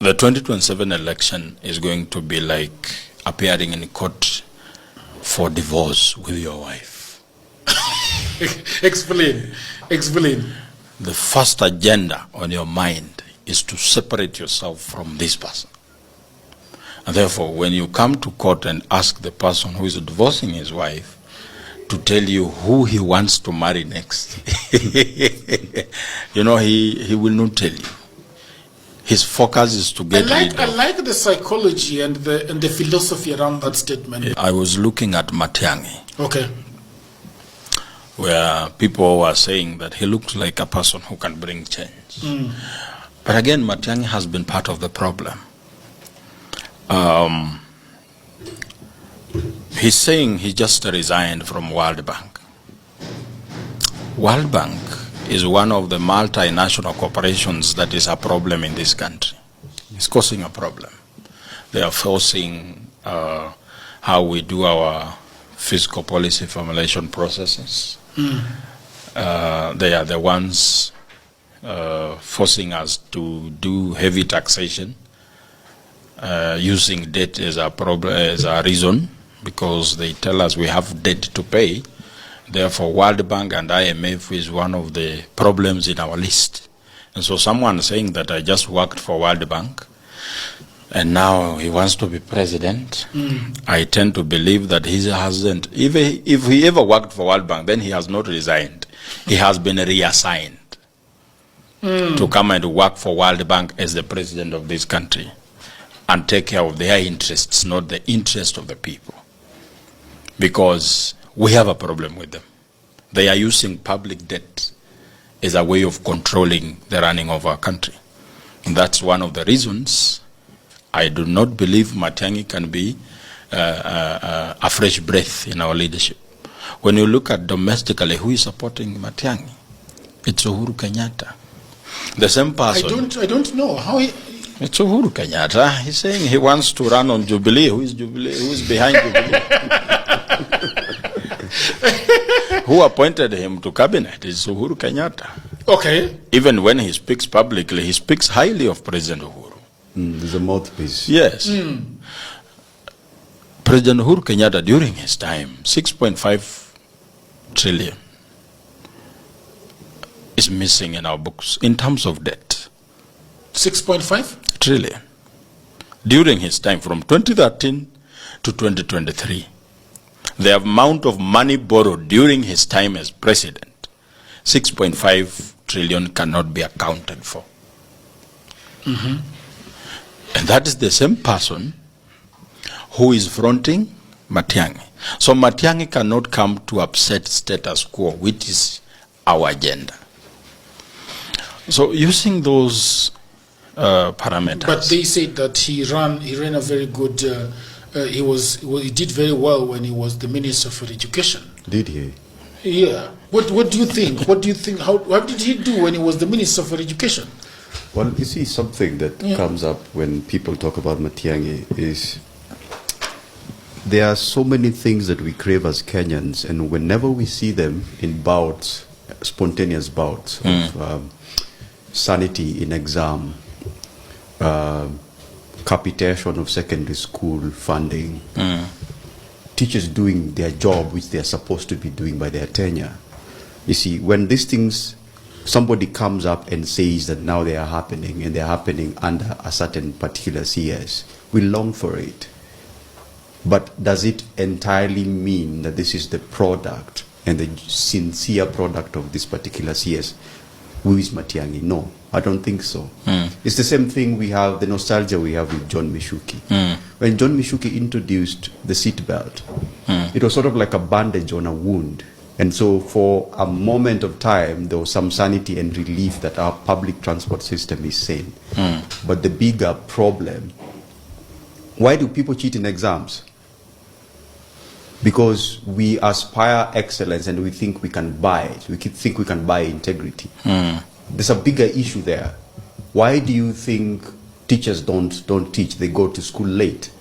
The 2027 election is going to be like appearing in court for divorce with your wife. Explain. The first agenda on your mind is to separate yourself from this person. And therefore, when you come to court and ask the person who is divorcing his wife to tell you who he wants to marry next, you know, he will not tell you. His focus is to get rid of. I like the psychology and the philosophy around that statement. I was looking at Matiang'i. Okay. Where people were saying that he looks like a person who can bring change. But again, Matiang'i has been part of the problem. He's saying he just resigned from World Bank. World Bank is one of the multinational corporations that is a problem in this country. It's causing a problem. They are forcing how we do our fiscal policy formulation processes. They are the ones forcing us to do heavy taxation, using debt as a reason, because they tell us we have debt to pay. Therefore, World Bank and IMF is one of the problems in our list. And so someone saying that I just worked for World Bank and now he wants to be president, I tend to believe that he hasn't. If he ever worked for World Bank, then he has not resigned. He has been reassigned to come and work for World Bank as the president of this country and take care of their interests, not the interest of the people. Because we have a problem with them. They are using public debt as a way of controlling the running of our country. And that's one of the reasons I do not believe Matiang'i can be a fresh breath in our leadership. When you look at domestically, who is supporting Matiang'i? It's Uhuru Kenyatta. The same person. I don't know how he. It's Uhuru Kenyatta. He's saying he wants to run on Jubilee. Who is Jubilee? Who is behind Jubilee? Who appointed him to cabinet is Uhuru Kenyatta. Okay. Even when he speaks publicly, he speaks highly of President Uhuru. There's a mouthpiece. Yes. President Uhuru Kenyatta, during his time, 6.5 trillion is missing in our books in terms of debt. 6.5 trillion. During his time, from 2013 to 2023, the amount of money borrowed during his time as president, 6.5 trillion cannot be accounted for. And that is the same person who is fronting Matiang'i. So Matiang'i cannot come to upset status quo, which is our agenda. So using those parameters. But they said that he ran a very good. He did very well when he was the Minister for Education. Did he? Yeah. What do you think? What do you think? How did he do when he was the Minister for Education? Well, you see, something that comes up when people talk about Matiang'i is there are so many things that we crave as Kenyans, and whenever we see them in bouts, spontaneous bouts of sanity in exam, capitation of secondary school funding, teachers doing their job which they are supposed to be doing by their tenure. You see, when these things, somebody comes up and says that now they are happening and they are happening under a certain particular CS, we long for it. But does it entirely mean that this is the product and the sincere product of this particular CS? Who is Matiang'i? No, I don't think so. It's the same thing we have, the nostalgia we have with John Mishuki. When John Mishuki introduced the seatbelt, it was sort of like a bandage on a wound. And so for a moment of time, there was some sanity and relief that our public transport system is sane. But the bigger problem, why do people cheat in exams? Because we aspire excellence and we think we can buy it. We think we can buy integrity. There's a bigger issue there. Why do you think teachers don't teach? They go to school late.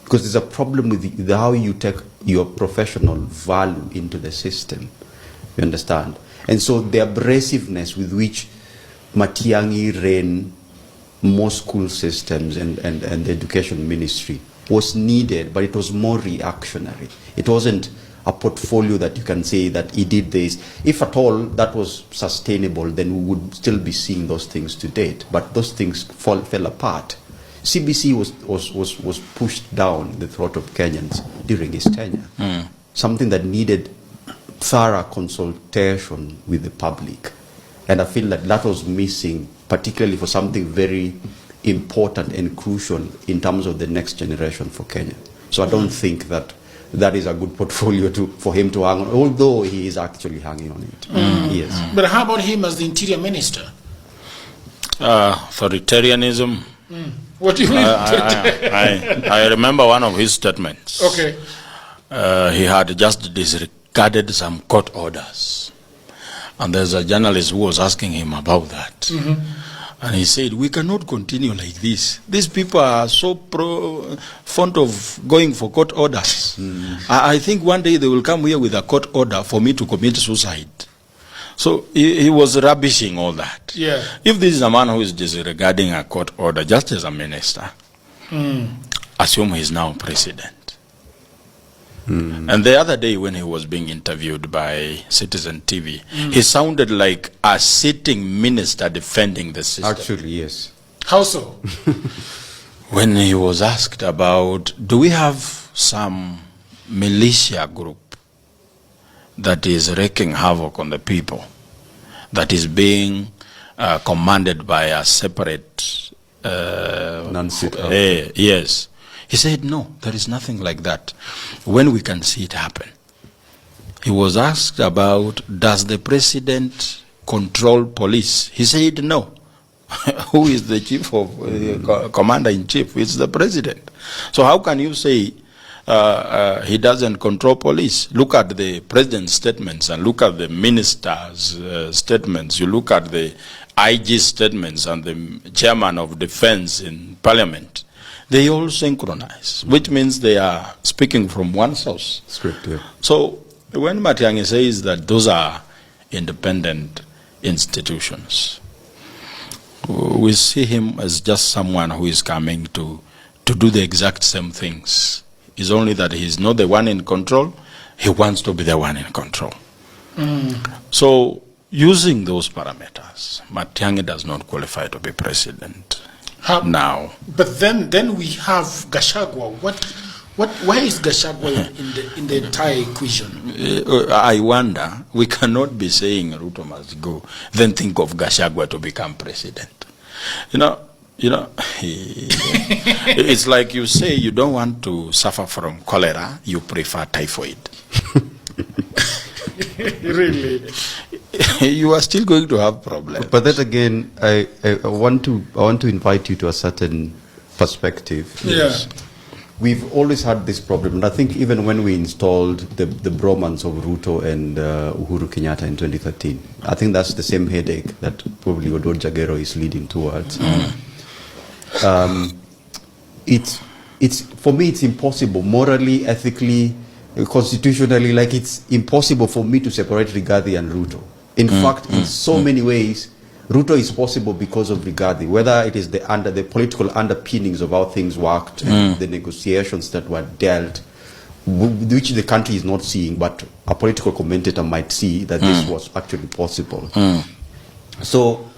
Because there's a problem with how you take your professional value into the system. You understand? And so the abrasiveness with which Matiang'i ran most school systems and the education ministry was needed, but it was more reactionary. It wasn't a portfolio that you can say that he did this. If at all that was sustainable, then we would still be seeing those things to date. But those things fell apart. CBC was pushed down the throat of Kenyans during his tenure. Something that needed thorough consultation with the public. And I feel that was missing, particularly for something very important and crucial in terms of the next generation for Kenya. So I don't think that is a good portfolio for him to hang on, although he is actually hanging on it. Yes. But how about him as the interior minister? Authoritarianism. What do you mean? I remember one of his statements. Okay. He had just disregarded some court orders. And there's a journalist who was asking him about that. And he said, we cannot continue like this. These people are so fond of going for court orders. I think one day they will come here with a court order for me to commit suicide. So he was rubbishing all that. Yeah. If this is a man who is disregarding a court order, just as a minister, assume he's now president. And the other day when he was being interviewed by Citizen TV, he sounded like a sitting minister defending the system. Actually, yes. How so? When he was asked about, do we have some militia group that is wreaking havoc on the people, that is being commanded by a separate... yes. He said, no, there is nothing like that. When we can see it happen. He was asked about, does the president control police? He said, no. Who is the chief of commander-in-chief? It's the president. So how can you say he doesn't control police? Look at the president's statements and look at the minister's statements. You look at the IG statements and the chairman of defense in parliament. They all synchronize, which means they are speaking from one source. Script, yeah. So when Matiang'i says that those are independent institutions, we see him as just someone who is coming to do the exact same things. It's only that he's not the one in control. He wants to be the one in control. So using those parameters, Matiang'i does not qualify to be president. Now, but then we have Gachagua. Where is Gachagua in the entire equation? I wonder. We cannot be saying Ruto must go, then think of Gachagua to become president. You know, it's like you say you don't want to suffer from cholera, you prefer typhoid. Really? You are still going to have problems. But then again, I want to invite you to a certain perspective. Yes. We've always had this problem, and I think even when we installed the bromance of Ruto and Uhuru Kenyatta in 2013, I think that's the same headache that probably Odor Jagero is leading towards. It's for me, it's impossible morally, ethically, constitutionally. Like, it's impossible for me to separate Rigathi and Ruto. In fact, in so many ways, Ruto is possible because of Rigathi, whether it is the political underpinnings of how things worked, and the negotiations that were dealt, which the country is not seeing, but a political commentator might see that this was actually possible. So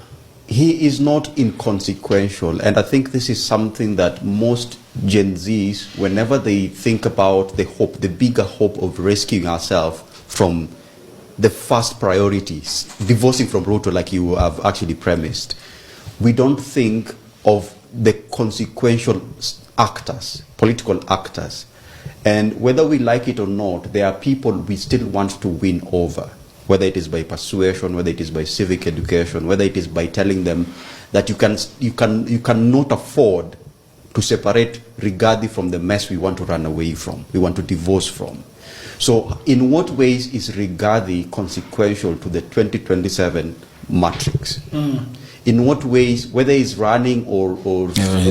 he is not inconsequential, and I think this is something that most Gen Zs, whenever they think about the bigger hope of rescuing ourselves from the first priorities, divorcing from Ruto like you have actually premised, we don't think of the consequential actors, political actors. And whether we like it or not, there are people we still want to win over, whether it is by persuasion, whether it is by civic education, whether it is by telling them that you cannot afford to separate Rigathi from the mess we want to run away from, we want to divorce from. So in what ways is Rigathi consequential to the 2027 matrix? In what ways, whether he's running or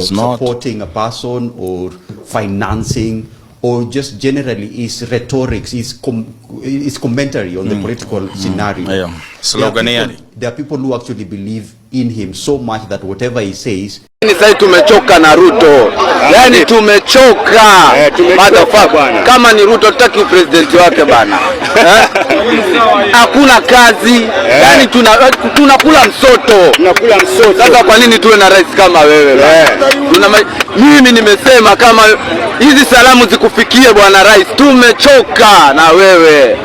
supporting a person or financing, or just generally his rhetorics, his commentary on the political scenario. Sloganeering. There are people who actually believe in him so much that whatever he says Sasa tumechoka na Ruto. Yaani tumechoka. Bwana. Kama ni Ruto tutaki president wake bana. Hakuna kazi. Yaani tunakula msoto. Sasa kwa nini tuwe na rais kama wewe bana? Mimi nimesema kama hizi salamu zikufikie bwana rais, tumechoka na wewe.